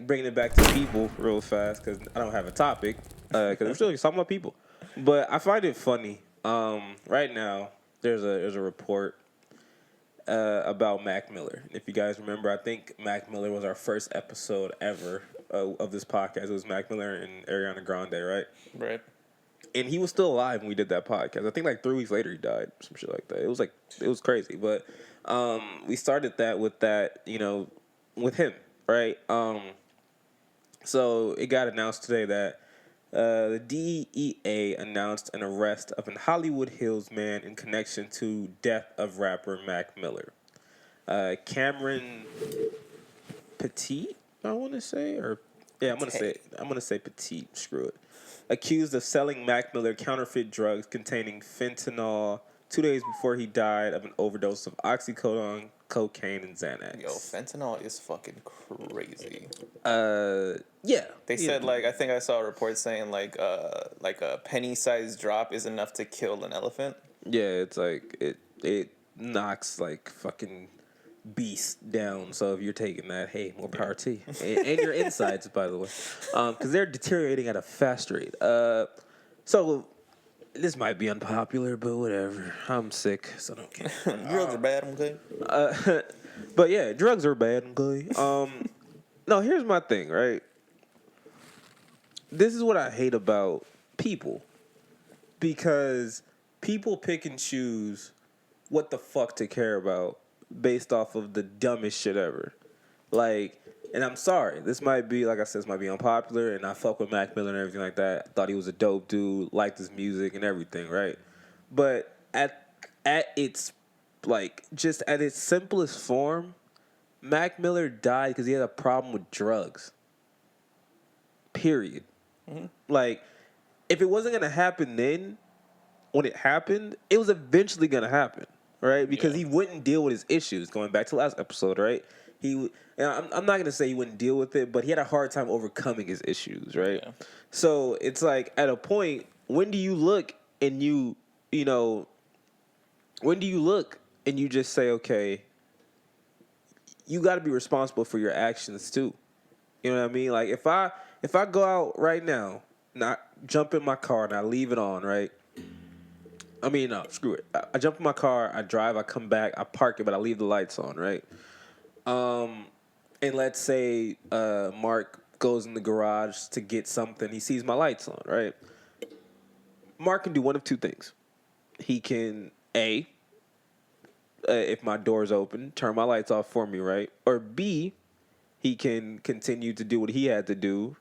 bringing it back to people real fast because I don't have a topic because we're still talking about people. But I find it funny. Right now, there's a report about Mac Miller. If you guys remember, I think Mac Miller was our first episode ever of this podcast. It was Mac Miller and Ariana Grande, right? Right. And he was still alive when we did that podcast. I think like 3 weeks later he died, some shit like that. It was crazy. But we started that with with him, right? So it got announced today that the DEA announced an arrest of a Hollywood Hills man in connection to death of rapper Mac Miller. Cameron Petit, I want to say, I'm gonna say Petit. Screw it. Accused of selling Mac Miller counterfeit drugs containing fentanyl 2 days before he died of an overdose of oxycodone, cocaine, and Xanax. Yo, fentanyl is fucking crazy. Yeah. They said I think I saw a report saying like a penny-sized drop is enough to kill an elephant. Yeah, it's like it knocks like fucking beasts down. So if you're taking that, hey, more power to you. And your insides, by the way, because they're deteriorating at a fast rate. So this might be unpopular, but whatever. I'm sick, so I don't care. Drugs are bad, okay? But yeah, drugs are bad, okay? No, here's my thing, right? This is what I hate about people. Because people pick and choose what the fuck to care about based off of the dumbest shit ever. Like, and I'm sorry, this might be, like I said, this might be unpopular, and I fuck with Mac Miller and everything like that. I thought he was a dope dude, liked his music and everything, right? But at its, like, just at its simplest form, Mac Miller died because he had a problem with drugs. Period. Mm-hmm. Like, if it wasn't going to happen then, when it happened, it was eventually going to happen, right? Because he wouldn't deal with his issues, going back to last episode, right? I'm not going to say he wouldn't deal with it, but he had a hard time overcoming his issues, right? Yeah. So it's like, at a point, when do you look and when do you look and you just say, okay, you got to be responsible for your actions too. You know what I mean? Like, if I go out right now, not jump in my car and I leave it on, right? I mean, no, screw it. I jump in my car, I drive, I come back, I park it, but I leave the lights on, right? And let's say Mark goes in the garage to get something. He sees my lights on, right? Mark can do one of two things. He can, A, if my door's open, turn my lights off for me, right? Or B, he can continue to do what he had to do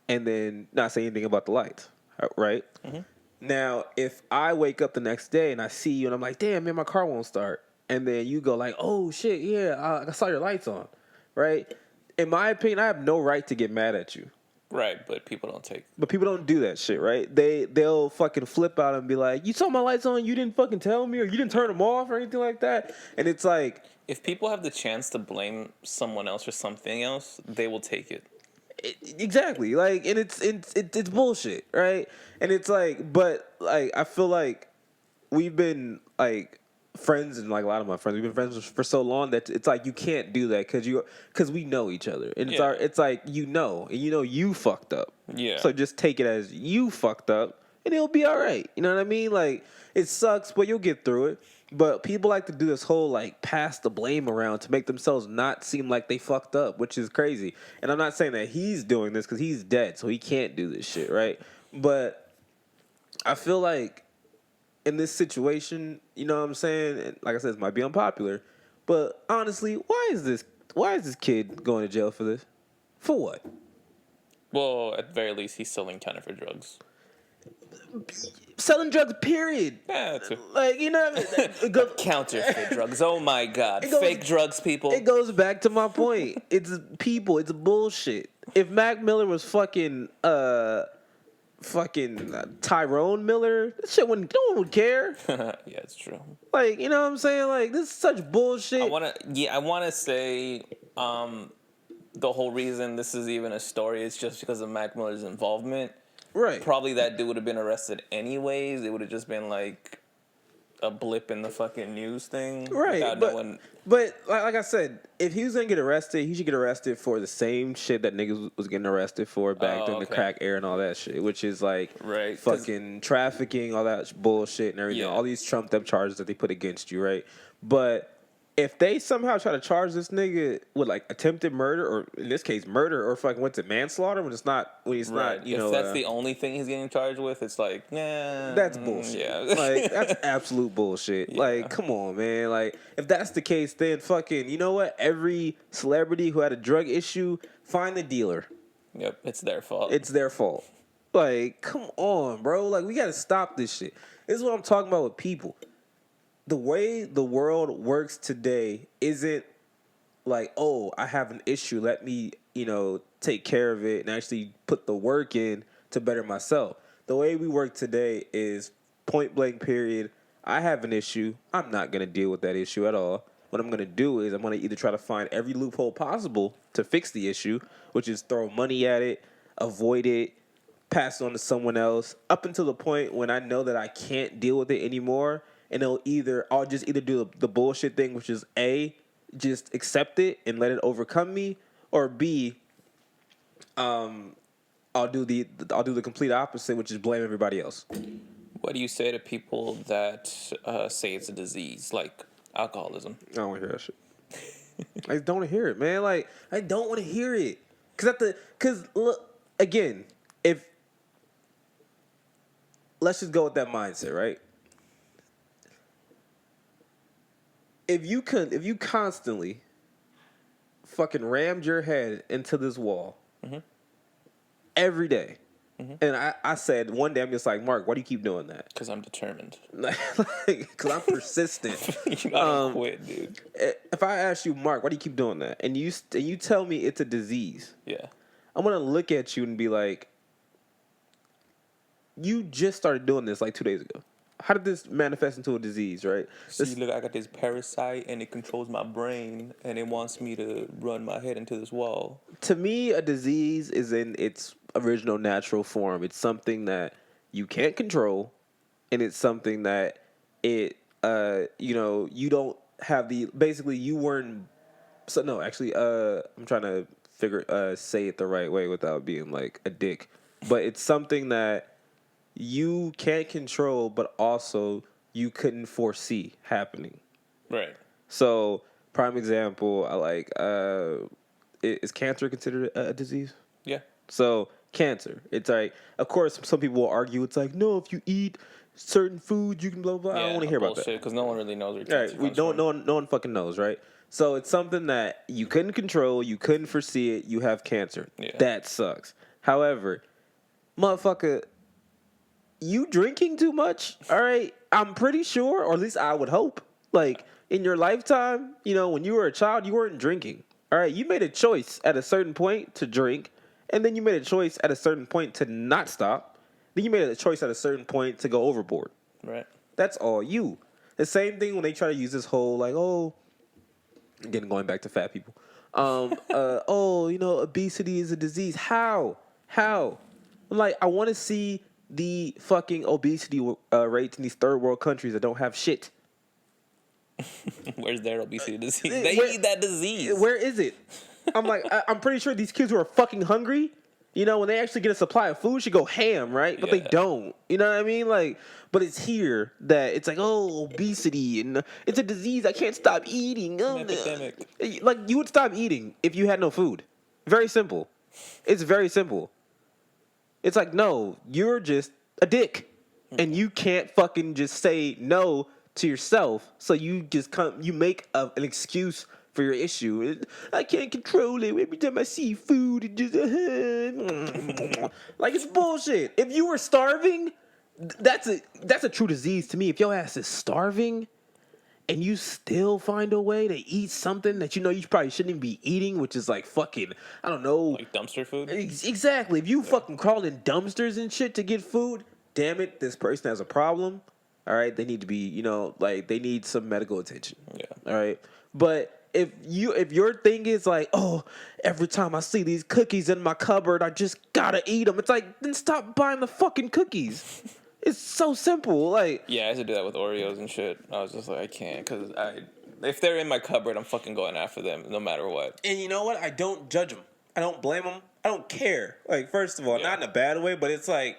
and then not say anything about the lights, right? Mm-hmm. Now, if I wake up the next day and I see you and I'm like, damn, man, my car won't start. And then you go like, oh, shit, yeah, I saw your lights on, right? In my opinion, I have no right to get mad at you. Right, but people don't take. But people don't do that shit, right? They'll fucking flip out and be like, you saw my lights on, you didn't fucking tell me, or you didn't turn them off or anything like that. And it's like, if people have the chance to blame someone else for something else, they will take it. Exactly. Like, and it's bullshit, right? And it's like, but like, I feel like we've been like friends, and like a lot of my friends, we've been friends for so long that it's like you can't do that because we know each other, and it's like and you fucked up. Yeah. So just take it as you fucked up, and it'll be all right. You know what I mean? Like, it sucks, but you'll get through it. But people like to do this whole like pass the blame around to make themselves not seem like they fucked up, which is crazy. And I'm not saying that he's doing this because he's dead, so he can't do this shit, right? But I feel like in this situation, you know what I'm saying? And like I said, it might be unpopular, but honestly, why is this kid going to jail for this? For what? Well, at the very least, he's selling counterfeit drugs. Selling drugs, period. Yeah, like, you know, counterfeit drugs. Oh my God, fake drugs, people. It goes back to my point. It's people. It's bullshit. If Mac Miller was fucking Tyrone Miller, that shit no one would care. Yeah, it's true. Like, you know what I'm saying? Like, this is such bullshit. I wanna say, the whole reason this is even a story is just because of Mac Miller's involvement. Right. Probably that dude would have been arrested anyways. It would have just been like a blip in the fucking news thing, Right, without but knowing. like I said, if he was gonna get arrested, he should get arrested for the same shit that niggas was getting arrested for back Oh, during the okay. crack era and all that shit, which is like Right, 'cause- fucking trafficking, all that bullshit and everything, Yeah. all these trumped up charges that they put against you, right? But if they somehow try to charge this nigga with like attempted murder, or in this case murder, or fucking what's it, manslaughter, when he's Right. not, you If know, that's the only thing he's getting charged with, it's like, nah. that's bullshit. Yeah. Like, that's absolute bullshit. Yeah. Like, come on, man. Like, if that's the case, then fucking, you know what? Every celebrity who had a drug issue, find the dealer. Yep, it's their fault. It's their fault. Like, come on, bro. Like, we gotta stop this shit. This is what I'm talking about with people. The way the world works today isn't like, oh, I have an issue. Let me, you know, take care of it and actually put the work in to better myself. The way we work today is point blank period. I have an issue. I'm not going to deal with that issue at all. What I'm going to do is I'm going to either try to find every loophole possible to fix the issue, which is throw money at it, avoid it, pass it on to someone else, up until the point when I know that I can't deal with it anymore. And I'll just either do the bullshit thing, which is A, just accept it and let it overcome me, or B, I'll do the complete opposite, which is blame everybody else. What do you say to people that say it's a disease, like alcoholism? I don't want to hear that shit. I just don't want to hear it, man. Like, I don't want to hear it. Cause look, again, let's just go with that mindset, right? If you constantly fucking rammed your head into this wall every day, and I said one day, I'm just like, Mark, why do you keep doing that? Because I'm determined. Because I'm persistent. You gotta quit, dude. If I ask you, Mark, why do you keep doing that? And you tell me it's a disease, Yeah. I'm gonna look at you and be like, you just started doing this like 2 days ago. How did this manifest into a disease, right? See, look, I got this parasite, and it controls my brain, and it wants me to run my head into this wall. To me, a disease is in its original natural form. It's something that you can't control, and it's something that you don't have basically you weren't. So no, actually, I'm trying to say it the right way without being like a dick, but it's something that you can't control, but also you couldn't foresee happening. Right. So, prime example, is cancer considered a disease? Yeah. So, cancer, it's like, of course, some people will argue, it's like, no, if you eat certain foods, you can blah, blah, blah. I don't want to hear about that. Because no one really knows where Right, cancer comes from. no one fucking knows, right? So, it's something that you couldn't control, you couldn't foresee it, you have cancer. Yeah. That sucks. However, motherfucker, you drinking too much, all right? I'm pretty sure, or at least I would hope, like, in your lifetime, you know, when you were a child, you weren't drinking, all right? You made a choice at a certain point to drink, and then you made a choice at a certain point to not stop. Then you made a choice at a certain point to go overboard. Right. That's all you. The same thing when they try to use this whole, like, oh, again, going back to fat people. Obesity is a disease. How? I'm like, I want to see the fucking obesity rates in these third world countries that don't have shit. Where's their obesity disease? They need that disease. Where is it? I'm like, I'm pretty sure these kids who are fucking hungry, you know, when they actually get a supply of food, should go ham, right? But they don't. You know what I mean? Like, but it's here that it's like, oh, obesity, and it's a disease. I can't stop eating. An epidemic. Like, you would stop eating if you had no food. Very simple. It's very simple. It's like, no, you're just a dick. And you can't fucking just say no to yourself. So you just you make an excuse for your issue. I can't control it. Every time I see food, it just like, it's bullshit. If you were starving, that's a true disease to me. If your ass is starving and you still find a way to eat something that you know you probably shouldn't even be eating, which is like fucking, I don't know. Like dumpster food? Exactly. If you fucking crawl in dumpsters and shit to get food, damn it, this person has a problem. All right, they need to be, you know, like, they need some medical attention. Yeah. All right. But if your thing is like, oh, every time I see these cookies in my cupboard, I just gotta eat them. It's like, then stop buying the fucking cookies. It's so simple. Like, Yeah, I used to do that with Oreos and shit. I was just like, I can't, because if they're in my cupboard, I'm fucking going after them no matter what. and you know what? I don't judge them. I don't blame them. I don't care. Like, first of all, Yeah. not in a bad way, but it's like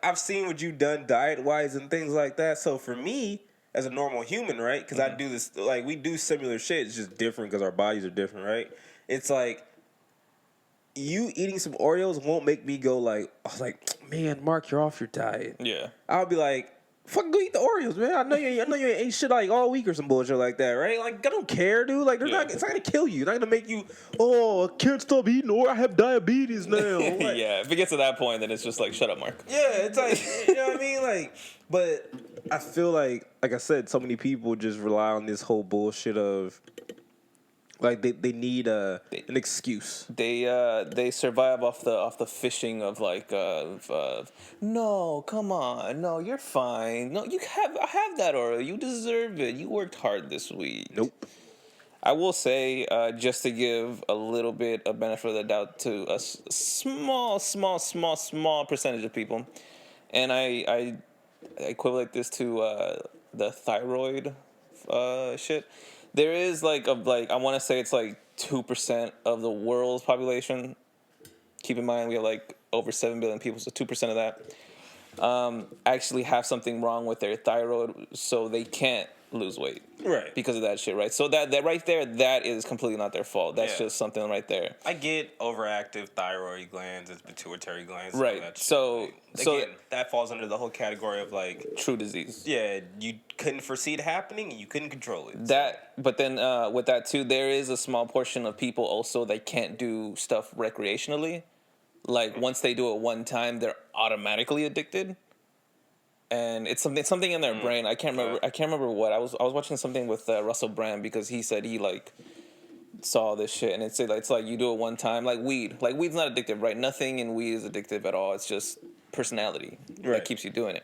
I've seen what you've done diet wise and things like that. So for me, as a normal human, right? Because I do this, like, we do similar shit. It's just different because our bodies are different, right? It's like you eating some Oreos won't make me go like, man, Mark, you're off your diet. Yeah. I'll be like, fucking go eat the Oreos, man. I know you ain't ate shit like all week or some bullshit like that, right? Like, I don't care, dude. Like, it's not gonna kill you. It's not gonna make you, I can't stop eating or I have diabetes now. Like, Yeah, if it gets to that point, then it's just like, shut up, Mark. yeah, it's like, you know what I mean? Like, but I feel like I said, so many people just rely on this whole bullshit of, like, they need an excuse. They survive off the fishing of like no, come on, no, you're fine, no, you have that Oreo, you deserve it, you worked hard this week. Nope. I will say, just to give a little bit of benefit of the doubt to a small percentage of people, and I equivalent this to the thyroid shit. There is I want to say it's like 2% of the world's population. Keep in mind we have like over 7 billion people, so 2% of that actually have something wrong with their thyroid, so they can't lose weight. Right. Because of that shit, right? So that right there, that is completely not their fault. That's just something right there. I get overactive thyroid glands, it's pituitary glands, right? That shit. So Again, that falls under the whole category of like true disease. Yeah, you couldn't foresee it happening, and you couldn't control it. But then with that too, there is a small portion of people also that can't do stuff recreationally. Like once they do it one time, they're automatically addicted. And it's something in their brain. I can't remember what. I was watching something with Russell Brand because he said he like saw this shit, and it's like you do it one time, like weed. Like weed's not addictive, right? Nothing in weed is addictive at all. It's just personality that keeps you doing it.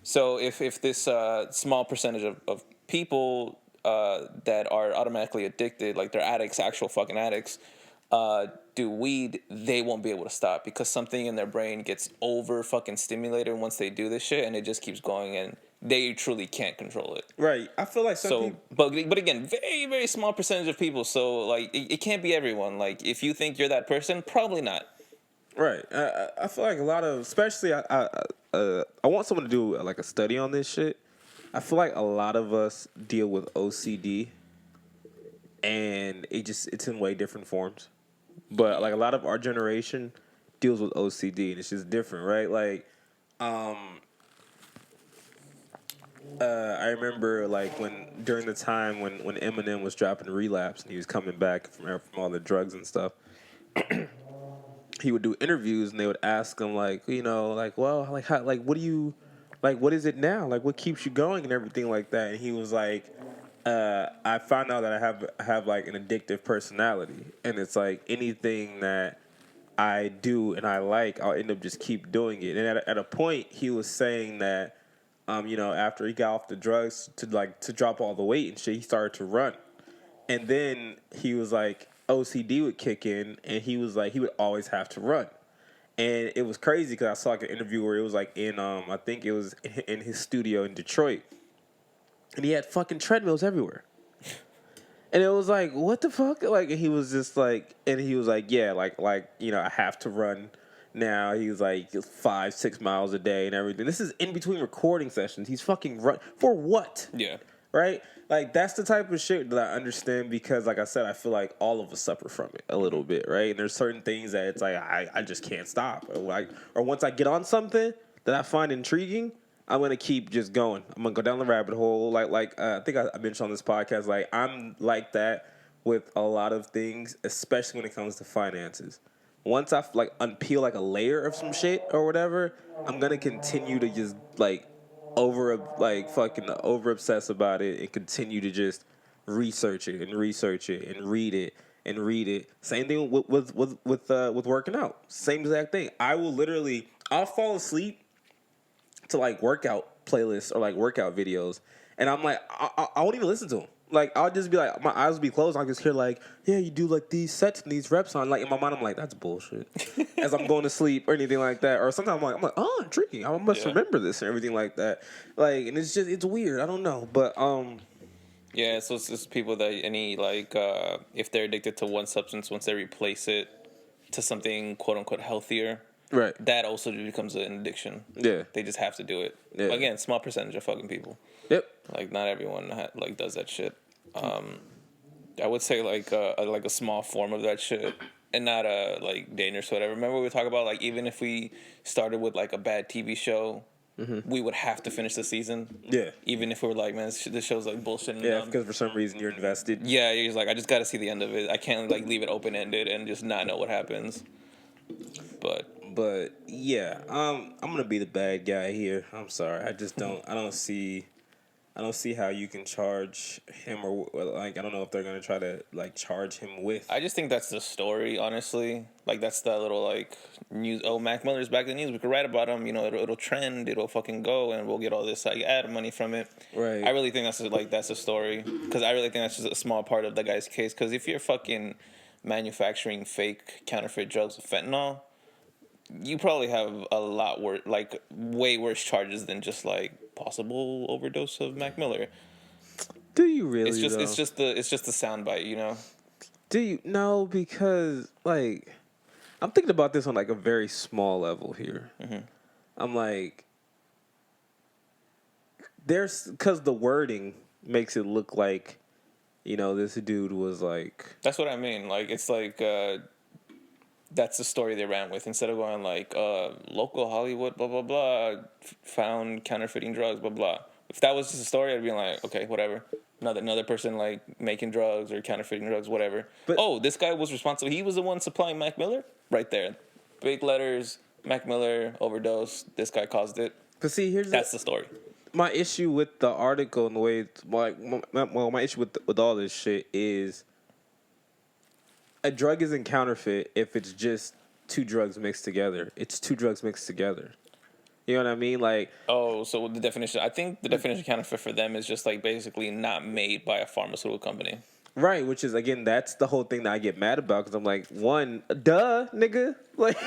So if this small percentage of people that are automatically addicted, like they're addicts, actual fucking addicts, do weed, they won't be able to stop because something in their brain gets over fucking stimulated once they do this shit, and it just keeps going, and they truly can't control it. Right. I feel like but again, very very small percentage of people. So like it can't be everyone. Like if you think you're that person, probably not. Right. I feel like a lot of, especially I want someone to do like a study on this shit. I feel like a lot of us deal with OCD, and it's in way different forms. But like a lot of our generation deals with OCD, and it's just different, right? Like, I remember like during the time when Eminem was dropping Relapse and he was coming back from all the drugs and stuff. He would do interviews and they would ask him like, well, like how, like what do you, like what is it now? Like what keeps you going and everything like that? And he was like, I found out that I have like an addictive personality, and it's like anything that I do and I like, I'll end up just keep doing it. And at a point, he was saying that, after he got off the drugs to drop all the weight and shit, he started to run, and then he was like OCD would kick in, and he was like he would always have to run. And it was crazy because I saw like an interview where it was like in I think it was in his studio in Detroit. And he had fucking treadmills everywhere. And it was like, what the fuck? Like, he was just like, and he was like, yeah, like, I have to run now. He was like 5-6 miles a day and everything. This is in between recording sessions. He's fucking run for what? Yeah. Right? Like, that's the type of shit that I understand because, like I said, I feel like all of us suffer from it a little bit, right? And there's certain things that it's like, I just can't stop. Or once I get on something that I find intriguing, I'm gonna keep just going. I'm gonna go down the rabbit hole. I think I mentioned on this podcast. Like I'm like that with a lot of things, especially when it comes to finances. Once I like unpeel like a layer of some shit or whatever, I'm gonna continue to just like over obsess about it and continue to just research it and read it. Same thing with working out. Same exact thing. I'll fall asleep to like workout playlists or like workout videos, and I'm like, I won't even listen to them. Like I'll just be like, my eyes will be closed. I'll just hear like, yeah, you do like these sets and these reps on. Like in my mind, I'm like, that's bullshit. As I'm going to sleep or anything like that. Or sometimes I'm like, oh, intriguing. I must remember this and everything like that. Like, and it's weird. I don't know, but Yeah, so it's just people that if they're addicted to one substance, once they replace it to something quote unquote healthier, right. that also becomes an addiction. Yeah. They just have to do it. Yeah. Again, small percentage of fucking people. Yep. Like not everyone does that shit. I would say like a small form of that shit, and not like dangerous or whatever. Remember we were talking about like even if we started with like a bad TV show, we would have to finish the season. Yeah. Even if we were like, man, this show's like bullshit. And Yeah, because for some reason you're invested. yeah, you're like, I just got to see the end of it. I can't like leave it open ended and just not know what happens. But yeah, I'm gonna be the bad guy here. I'm sorry. I just don't. I don't see how you can charge him or like I don't know if they're gonna try to like charge him with. I just think that's the story, honestly. Like that's that little like news. Oh, Mac Miller's back in the news. We could write about him. You know, it'll trend. It'll fucking go, and we'll get all this like ad money from it. Right. I really think that's a story because I really think that's just a small part of the guy's case. Because if you're fucking manufacturing fake counterfeit drugs with fentanyl, you probably have a lot worse, like way worse charges than just like possible overdose of Mac Miller. Do you really? It's just the soundbite, you know. Do you? No, because like I'm thinking about this on like a very small level here. I'm like, because the wording makes it look like, you know, this dude was like. That's what I mean. Like it's like that's the story they ran with instead of going like local Hollywood blah blah blah found counterfeiting drugs blah blah. If that was just a story, I'd be like, okay, whatever. Another person like making drugs or counterfeiting drugs, whatever. But this guy was responsible. He was the one supplying Mac Miller, right there, big letters. Mac Miller overdose. This guy caused it. But see, that's the story. My issue with the article and the way it's like, my issue with all this shit is a drug isn't counterfeit if it's just two drugs mixed together. It's two drugs mixed together. You know what I mean? Like, oh, so the definition, I think the definition of counterfeit for them is just like basically not made by a pharmaceutical company. Right, which is, again, that's the whole thing that I get mad about because I'm like, one, duh, nigga. Like,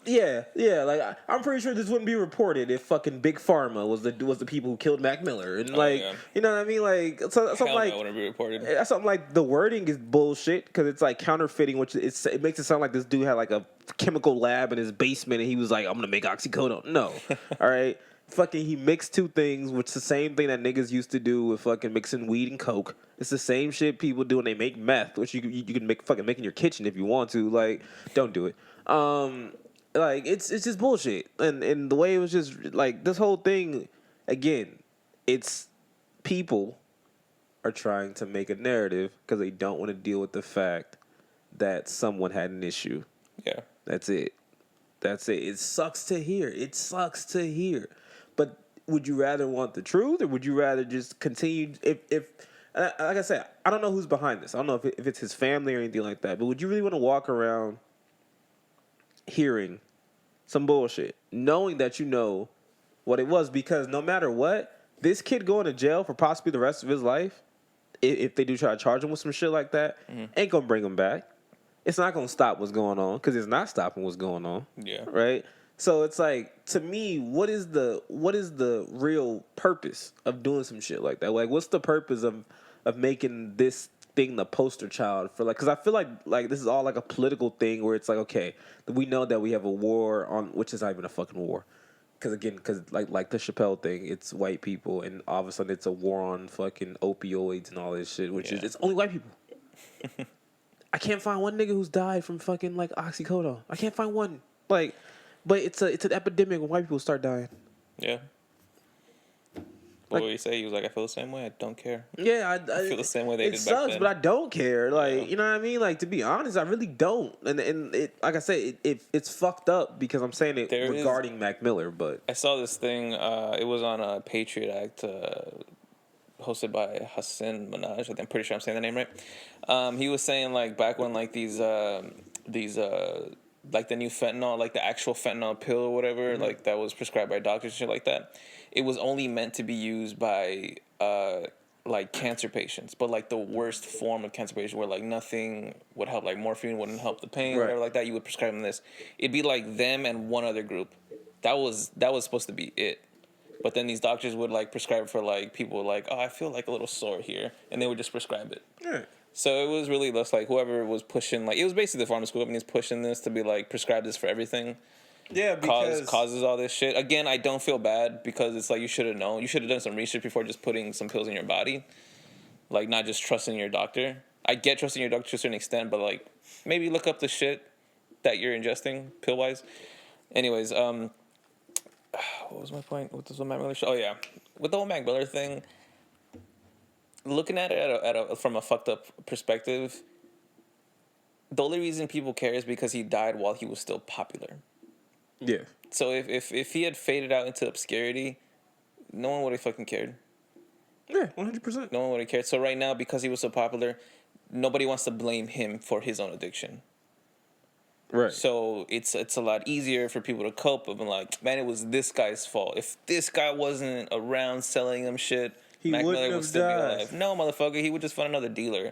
yeah. Like, I'm pretty sure this wouldn't be reported if fucking Big Pharma was the people who killed Mac Miller. And, you know what I mean? Like, something like, no, wouldn't be reported. Something like the wording is bullshit because it's like counterfeiting, which it makes it sound like this dude had like a chemical lab in his basement and he was like, I'm going to make oxycodone. No. All right. Fucking, he mixed two things, which is the same thing that niggas used to do with fucking mixing weed and coke. It's the same shit people do when they make meth, which you can make in your kitchen if you want to. Like, don't do it. Like it's just bullshit. And the way it was just like this whole thing, again, it's people are trying to make a narrative because they don't want to deal with the fact that someone had an issue. Yeah, that's it. It sucks to hear. But would you rather want the truth, or would you rather just continue? If like I said, I don't know who's behind this. I don't know if it's his family or anything like that. But would you really want to walk around hearing some bullshit, knowing that you know what it was? Because no matter what, this kid going to jail for possibly the rest of his life, if they do try to charge him with some shit like that, ain't gonna bring him back. It's not gonna stop what's going on because it's not stopping what's going on. Yeah. Right. So it's like, to me, what is the real purpose of doing some shit like that? Like, what's the purpose of making this thing the poster child for, like, because I feel like this is all like a political thing where it's like, okay, we know that we have a war on, which is not even a fucking war. Because like the Chappelle thing, it's white people, and all of a sudden it's a war on fucking opioids and all this shit, which is, it's only white people. I can't find one nigga who's died from fucking like oxycodone. I can't find one. Like, but it's an epidemic when white people start dying. Yeah. What would you say? He was like, I feel the same way. I don't care. Yeah, I feel the same way they did back then. It sucks, but I don't care. Like, you know what I mean? Like, to be honest, I really don't. And it, like I said, it's fucked up because I'm saying it regarding Mac Miller. But I saw this thing. It was on a Patriot Act hosted by Hassan Minaj. I'm pretty sure I'm saying the name right. He was saying like back when like these like the new fentanyl, like the actual fentanyl pill or whatever, like that was prescribed by doctors and shit like that. It was only meant to be used by like cancer patients, but like the worst form of cancer patient where like nothing would help, like morphine wouldn't help the pain, Right. whatever like that. You would prescribe them this. It'd be like them and one other group. That was supposed to be it. But then these doctors would like prescribe for like people like, oh, I feel like a little sore here, and they would just prescribe it. Yeah. So it was really just like whoever was pushing, like it was basically the pharmaceutical companies pushing this to be like prescribe this for everything. Yeah, because Causes all this shit. Again, I don't feel bad because it's like you should have known. You should have done some research before just putting some pills in your body. Like not just trusting your doctor. I get trusting your doctor to a certain extent, but like maybe look up the shit that you're ingesting pill wise. Anyways, what was my point? What was the Mac Miller show? Oh yeah, with the whole Mac Miller thing. Looking at it from a fucked up perspective, the only reason people care is because he died while he was still popular. Yeah. So if he had faded out into obscurity, no one would have fucking cared. Yeah, 100%. No one would have cared. So right now, because he was so popular, nobody wants to blame him for his own addiction. Right. So it's a lot easier for people to cope with and like, man, it was this guy's fault. If this guy wasn't around selling them shit, He Mac wouldn't Miller would have still died. be alive. No, motherfucker, he would just find another dealer.